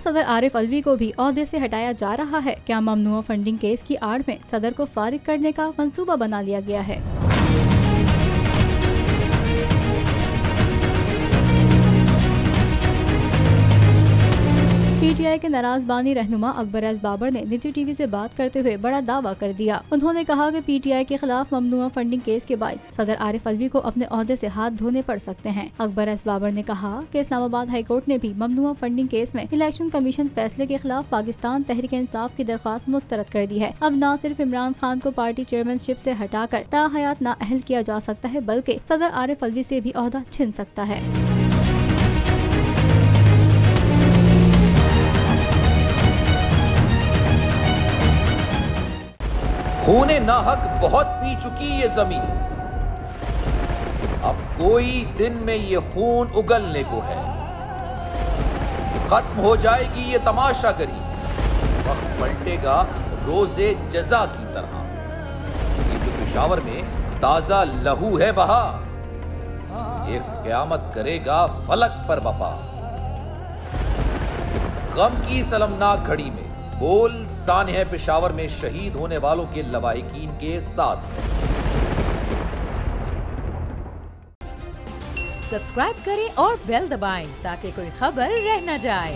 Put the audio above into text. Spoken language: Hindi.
सदर आरिफ अलवी को भी ओहदे से हटाया जा रहा है। क्या ममनुआ फंडिंग केस की आड़ में सदर को फारिग करने का मंसूबा बना लिया गया है? PTI के नाराज बानी रहनुमा अकबर एस बाबर ने निजी टीवी से बात करते हुए बड़ा दावा कर दिया। उन्होंने कहा कि PTI के खिलाफ ममनुआ फंडिंग केस के बाइस सदर आरिफ अलवी को अपने ओहदे से हाथ धोने पड़ सकते हैं। अकबर एस बाबर ने कहा कि इस्लामाबाद हाई कोर्ट ने भी ममनुआ फंडिंग केस में इलेक्शन कमीशन फैसले के खिलाफ पाकिस्तान तहरीक इंसाफ की दरख्वास्त मुस्तरद कर दी है। अब न सिर्फ इमरान खान को पार्टी चेयरमैनशिप से हटाकर ताहयात नाअहल किया जा सकता है, बल्कि सदर आरिफ अलवी से भी ओहदा छिन सकता है। खूने नाहक बहुत पी चुकी ये जमीन, अब कोई दिन में ये खून उगलने को है। खत्म हो जाएगी ये तमाशागरी, वक्त पलटेगा रोजे जजा की तरह। ये जो पेशावर में ताजा लहू है बहा, ये क़यामत करेगा फलक पर बपा। गम की सलमनाक घड़ी में बोल सानह पेशावर में शहीद होने वालों के लवाहिकीन के साथ। सब्सक्राइब करें और बेल दबाएं ताकि कोई खबर रह न जाए।